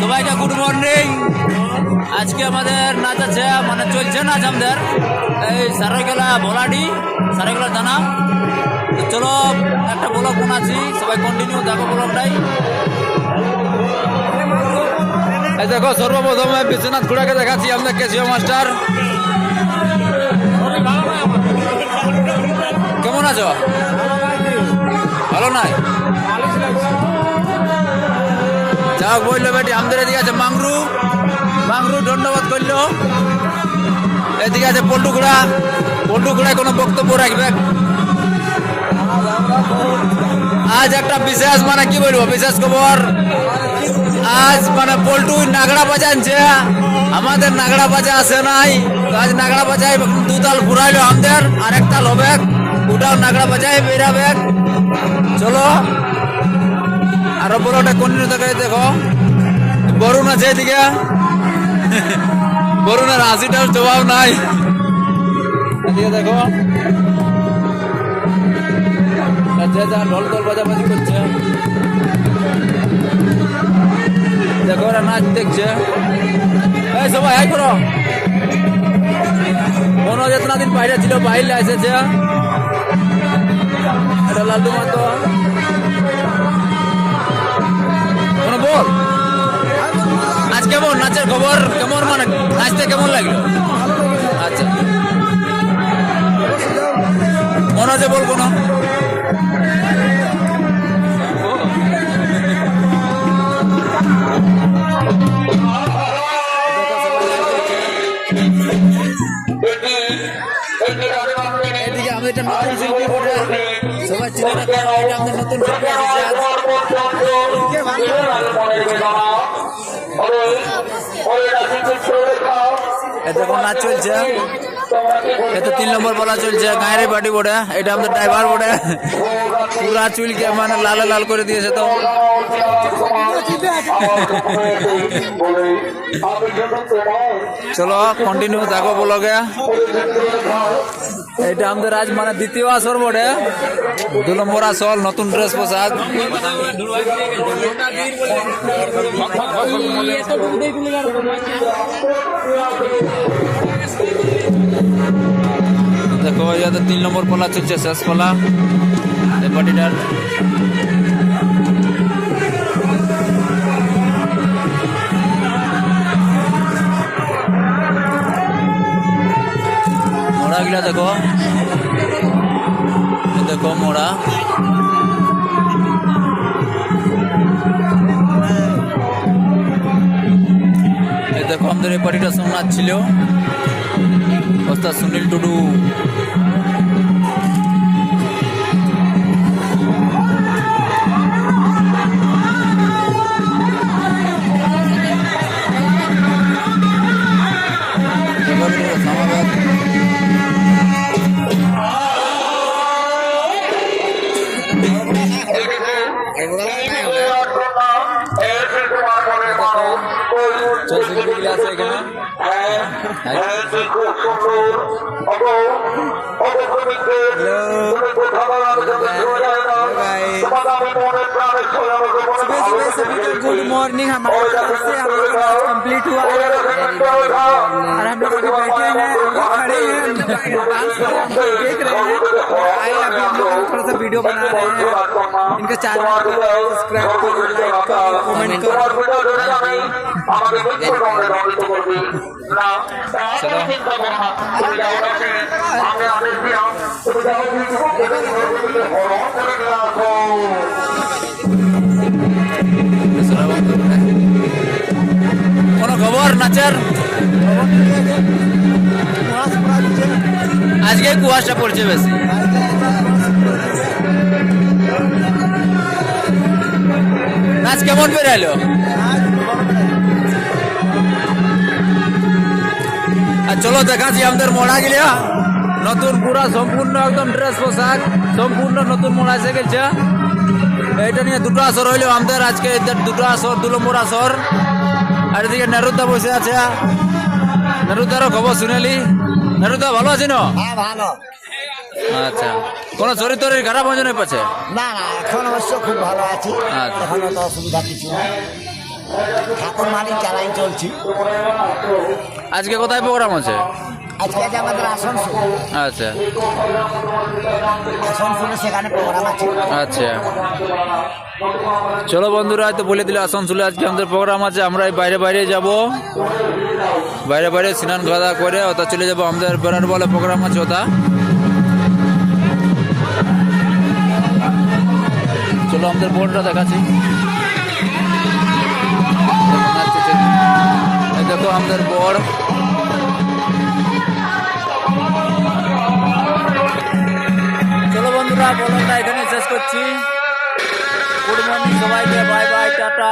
সবাইকে good morning. আজকে আমাদের নাচ আছে, মানে চলছে নাচ আমাদের এই সারাইকেলা ভোলাডি, সারাইকেলা থানা। তো চলো একটা ব্লগ বানাচ্ছি, সবাই কন্টিনিউ দেখো ব্লগটাই। এই দেখো সর্বপ্রথমে বিশ্বনাথ খুড়াকে দেখাচ্ছি আমাদের কেসিও মাস্টার। কেমন আছো? ভালো নাই? যাক বললো বেটি, আমাদের এদিকে আছে মাংরু, মাংরু ধন্যবাদ করলো। এদিকে আছে পল্টু খুড়া, পল্টু খুড়ায় কোনো বক্তব্য রাখবে। আজ একটা বিশেষ, মানে কি বলবো, বিশেষ খবর। আজ মানে পল্টু নাগড়া বাজাচ্ছে, আমাদের নাগড়া বাজা আসে নাই। তো আজ নাগড়া বাজায় দু তাল ঘুরাইলো আমাদের, আর এক তাল হবে, ওটাও নাগড়া বাজায় বেরাবে। চলো আরো বড়টা কন্টিনিউ দেখে। দেখো বরুণ আছে এদিকে, বরুণের হাসিটার জবাব নাই। এদিকে দেখো যে যা ঢোল ঢোল বাজাবাজি করছে, দেখো ওরা নাচ দেখছে। এই সবাই হাই করো। মনে হয় এতনা দিন বাইরে ছিল, বাইরে এসেছে। এটা লালটু মাতো বল, আজ কেমন নাচের খবর? কেমন, মানে নাচতে কেমন লাগলো? আচ্ছা মনে আছে বলবো না। এদিকে আমাদের একটা নতুন শিল্পী বটে, সবাই চিনে রাখে, এটা আমাদের নতুন শিল্পী এসেছে আজ। দেখো নাচ চলছে, এটা 3 নম্বর বলা চলছে, গায়ের বাড়ি বটে, এটা আমাদের ড্রাইভার বটে, পুরা চুলকে মানে লাল লাল করে দিয়েছে। তো চলো কন্টিনিউ দেখো ব্লগে। এটা আমাদের আজ মানে দ্বিতীয় আসর বটে, 2 নম্বর আসর, নতুন ড্রেস পোশাক। দেখো ইয়াতে 3 নম্বর পালা চলছে, শেষ পালা এই পার্টিটার। মোড়া গিলা দেখো, দেখো মোড়া। দেখো আমাদের এই পার্টিটার সঙ্গে নাচ ছিল ওস্তাদ সুনীল টুডু। Good morning. हमारे तरफ से हम लोग का कंप्लीट हुआ है और हम लोग अभी बैठे हैं, खड़े हैं, डांस देख रहे हैं। आए अभी हम लोग थोड़ा सा वीडियो बना रहे हैं। इनका चैनल को सब्सक्राइब करो, लाइक करो, कमेंट करो। কোনো খবর নাচের? আজকে কুয়াশা পড়ছে বেশি। নাচ কেমন বেরাইলো? আর চলো দেখাচ্ছি আমাদের মোড়া গিলা, নতুন পুরা সম্পূর্ণ একদম ড্রেস পোশাক, সম্পূর্ণ নতুন মোড়া এসে গেছে। এটা নিয়ে 2টো আসর হইলো আমাদের আজকে, 2টো আসর, 2 নম্বর আসর। আর এদিকে নেরুদা বসে আছে, নেরুদারও খবর শুনেলি? নেরুদা ভালো আছে না? ভালো। আচ্ছা, কোনো শরীর টরীর খারাপ হয়েছে না পাচ্ছে? না না, এখন অবশ্য খুব ভালো আছি, আচ্ছা। এখনো তো অসুবিধা কিছু নেই, ঠাকুর মালিক চালাই চলছি। আজকে কোথায় প্রোগ্রাম আছে? আজকে আছে আমাদের আসানসোল, আচ্ছা আসানসোলে সেখানে প্রোগ্রাম আছে। আচ্ছা, চলো বন্ধুরা, তো বলে দিলে আসানসোলে আজকে আমাদের প্রোগ্রাম আছে। আমরা এই বাইরে বাইরে যাব, বাইরে বাইরে স্নান খাওয়া করে ওটা চলে যাবো। আমাদের বেড়ার বলে প্রোগ্রাম আছে ওটা। চলো আমাদের বোর্ডটা দেখাচ্ছি। এই দেখো আমাদের বোর্ড। চলো বন্ধুরা, বলটা এখানে শেষ করছি। গুড মর্নিং সবাইকে, বাই বাই, টাটা।